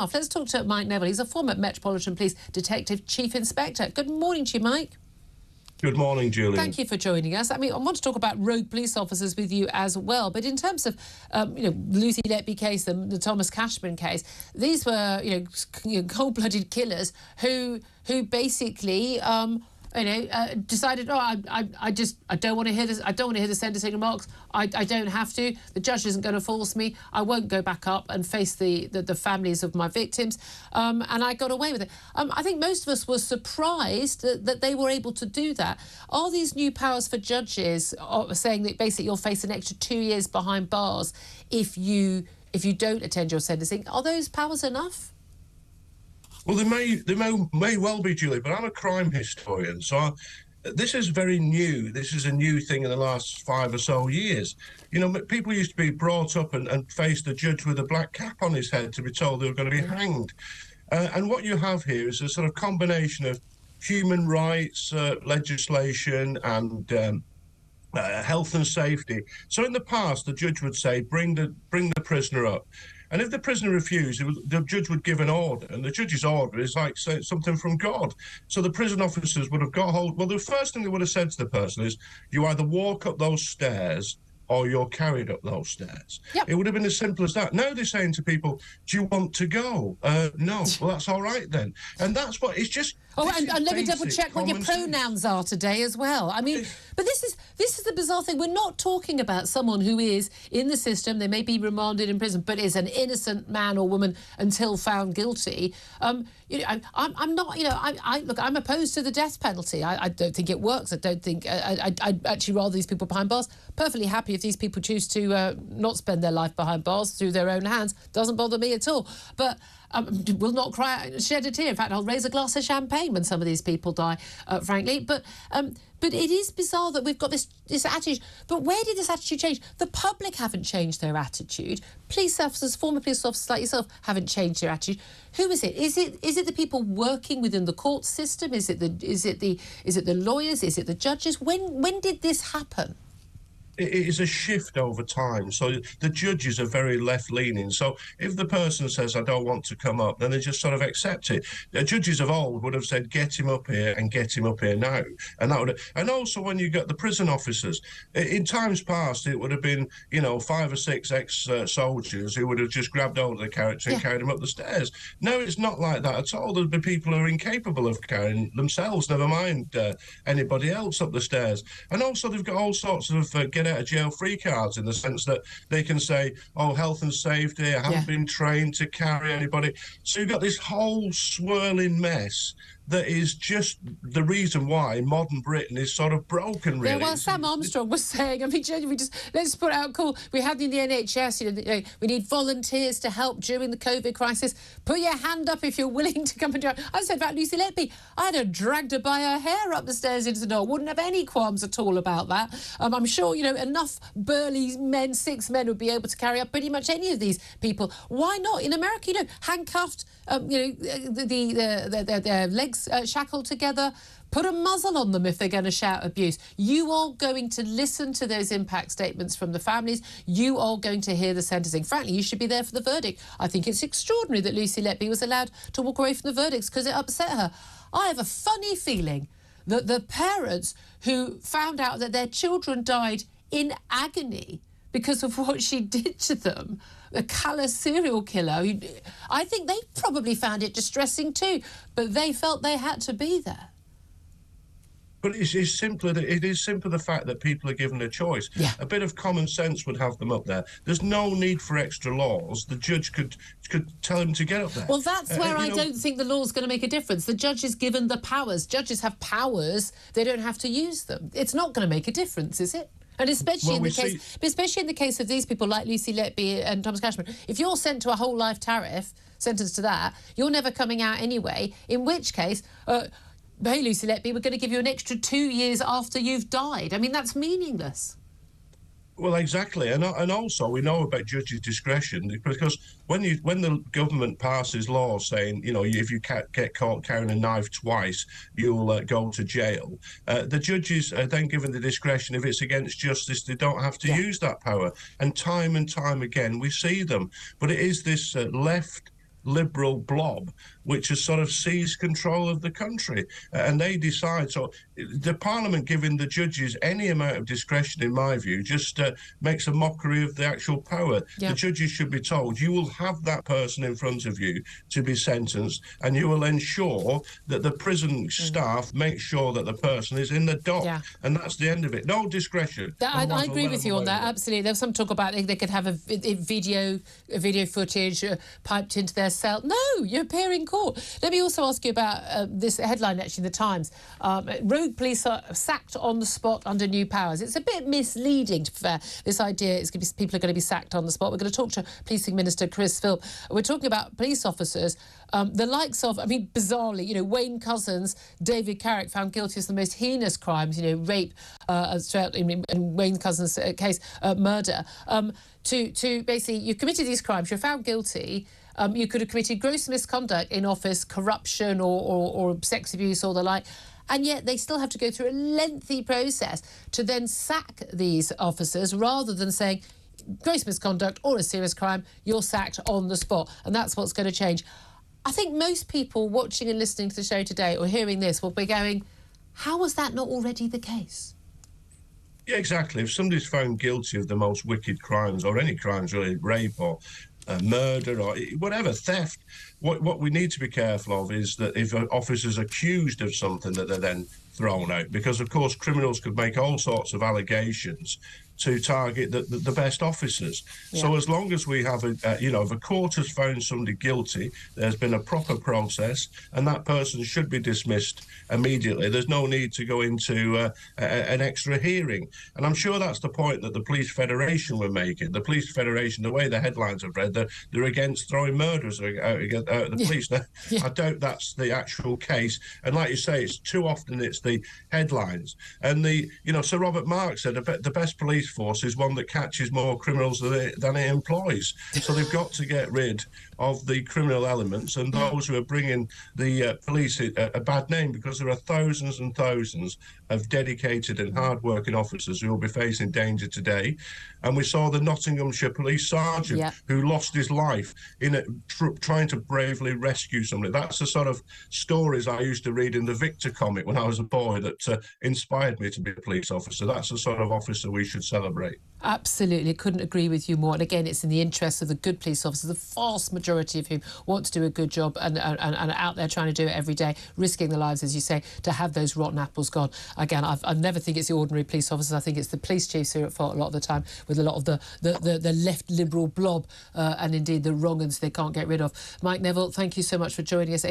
Let's talk to Mike Neville. He's a former Metropolitan Police Detective Chief Inspector. Good morning to you, Mike. Good morning, Julie. Thank you for joining us. I mean, I want to talk about rogue police officers with you as well. But in terms of, Lucy Letby case, the Thomas Cashman case, these were, cold-blooded killers who basically, decided, I don't want to hear this. I don't want to hear the sentencing remarks. I don't have to. The judge isn't going to force me. I won't go back up and face the families of my victims. And I got away with it. I think most of us were surprised that they were able to do that. Are these new powers for judges saying that basically you'll face an extra 2 years behind bars if you don't attend your sentencing? Are those powers enough? Well, they may well be, Julie, but I'm a crime historian, so this is very new. This is a new thing in the last 5 or so years. People used to be brought up and face the judge with a black cap on his head to be told they were going to be hanged. And what you have here is a sort of combination of human rights legislation and health and safety. So in the past, the judge would say, bring the prisoner up. And if the prisoner refused, the judge would give an order, and the judge's order is like something from God. So the prison officers would have got hold. Well, the first thing they would have said to the person is, you either walk up those stairs or you're carried up those stairs. Yep. It would have been as simple as that. Now they're saying to people, do you want to go? No. Well, that's all right then. And that's what, it's just... Oh, and let me double check what your pronouns are today as well. I mean, but this is the bizarre thing. We're not talking about someone who is in the system. They may be remanded in prison, but is an innocent man or woman until found guilty. I'm not. Look, I'm opposed to the death penalty. I don't think it works. I don't think. I'd actually rather these people behind bars. Perfectly happy if these people choose to not spend their life behind bars through their own hands. Doesn't bother me at all. But will not shed a tear. In fact, I'll raise a glass of champagne when some of these people die, frankly. But it is bizarre that we've got this attitude. But where did this attitude change? The public haven't changed their attitude. Police officers, former police officers like yourself, haven't changed their attitude. Who is it? Is it the people working within the court system? Is it the lawyers? Is it the judges? When did this happen? It is a shift over time. So the judges are very left-leaning. So if the person says, I don't want to come up, then they just sort of accept it. The judges of old would have said, get him up here and get him up here now. And also when you get the prison officers, in times past, it would have been, 5 or 6 ex-soldiers who would have just grabbed hold of the character and carried him up the stairs. No, it's not like that at all. There'll be people who are incapable of carrying themselves, never mind anybody else up the stairs. And also they've got all sorts of get out of jail free cards, in the sense that they can say, oh, health and safety, I haven't been trained to carry anybody. So you've got this whole swirling mess that is just the reason why modern Britain is sort of broken, really. Yeah, well, Sam Armstrong was saying, I mean, genuinely, let's put out a call. We had in the NHS, we need volunteers to help during the COVID crisis. Put your hand up if you're willing to come and do it. I said about Lucy Letby, I'd have dragged her by her hair up the stairs into the door. Wouldn't have any qualms at all about that. I'm sure, enough burly men, 6 men, would be able to carry up pretty much any of these people. Why not? In America, handcuffed, their legs shackled together, put a muzzle on them if they're going to shout abuse. You are going to listen to those impact statements from the families. You are going to hear the sentencing. Frankly, you should be there for the verdict. I think it's extraordinary that Lucy Letby was allowed to walk away from the verdicts because it upset her. I have a funny feeling that the parents who found out that their children died in agony because of what she did to them, a callous serial killer, I think they probably found it distressing too, but they felt they had to be there. But it is simply the fact that people are given a choice. Yeah. A bit of common sense would have them up there. There's no need for extra laws. The judge could tell them to get up there. Well, that's where I don't think the law's going to make a difference. The judge is given the powers. Judges have powers. They don't have to use them. It's not going to make a difference, is it? And especially in the case of these people like Lucy Letby and Thomas Cashman, if you're sent to a whole life tariff, sentenced to that, you're never coming out anyway, in which case, hey, Lucy Letby, we're going to give you an extra 2 years after you've died. I mean, that's meaningless. Well, exactly, and also we know about judges' discretion, because when the government passes laws saying, if you get caught carrying a knife twice, you'll go to jail. The judges are then given the discretion. If it's against justice, they don't have to use that power. And time again, we see them. But it is this left liberal blob which has sort of seized control of the country, and they decide. So the Parliament giving the judges any amount of discretion, in my view, just makes a mockery of the actual power. The judges should be told, you will have that person in front of you to be sentenced, and you will ensure that the prison staff make sure that the person is in the dock, and that's the end of it. No discretion. I agree with you on that, absolutely. There was some talk about they could have a video footage piped into their cell. No, you appear in court. Let me also ask you about this headline, actually, in the Times. Rogue police are sacked on the spot under new powers. It's a bit misleading, to be fair, this idea is going to be people are going to be sacked on the spot. We're going to talk to Policing Minister Chris Philp. We're talking about police officers, the likes of, I mean, bizarrely, you know, Wayne Couzens, David Carrick found guilty of the most heinous crimes, you know, rape, in Wayne Couzens' case, murder, to basically, you've committed these crimes, you're found guilty. You could have committed gross misconduct in office, corruption or sex abuse or the like, and yet they still have to go through a lengthy process to then sack these officers rather than saying gross misconduct or a serious crime, you're sacked on the spot. And that's what's going to change. I think most people watching and listening to the show today or hearing this will be going, how was that not already the case? Yeah, exactly. If somebody's found guilty of the most wicked crimes, or any crimes really, rape or murder or whatever, theft, what we need to be careful of is that if an officer's accused of something, that they're then thrown out, because of course criminals could make all sorts of allegations to target the best officers. So as long as we have if a court has found somebody guilty, there's been a proper process, and that person should be dismissed immediately. There's no need to go into an extra hearing. And I'm sure that's the point that the Police Federation were making. The Police Federation, the way the headlines have read, they're against throwing murderers out of the police. Now, I doubt that's the actual case. And like you say, it's too often it's the headlines. And Sir Robert Mark said the best police force is one that catches more criminals than it employs. So they've got to get rid of the criminal elements and those who are bringing the police a bad name, because there are thousands and thousands of dedicated and hard-working officers who will be facing danger today. And we saw the Nottinghamshire police sergeant who lost his life in trying to bravely rescue somebody. That's the sort of stories I used to read in the Victor comic when I was a boy that inspired me to be a police officer. That's the sort of officer we should celebrate. Absolutely, couldn't agree with you more. And again, it's in the interests of the good police officers, the vast majority of whom want to do a good job and are out there trying to do it every day, risking their lives, as you say, to have those rotten apples gone. Again, I never think it's the ordinary police officers. I think it's the police chiefs who are at fault a lot of the time with a lot of the left liberal blob and indeed the wrong uns they can't get rid of. Mike Neville, thank you so much for joining us.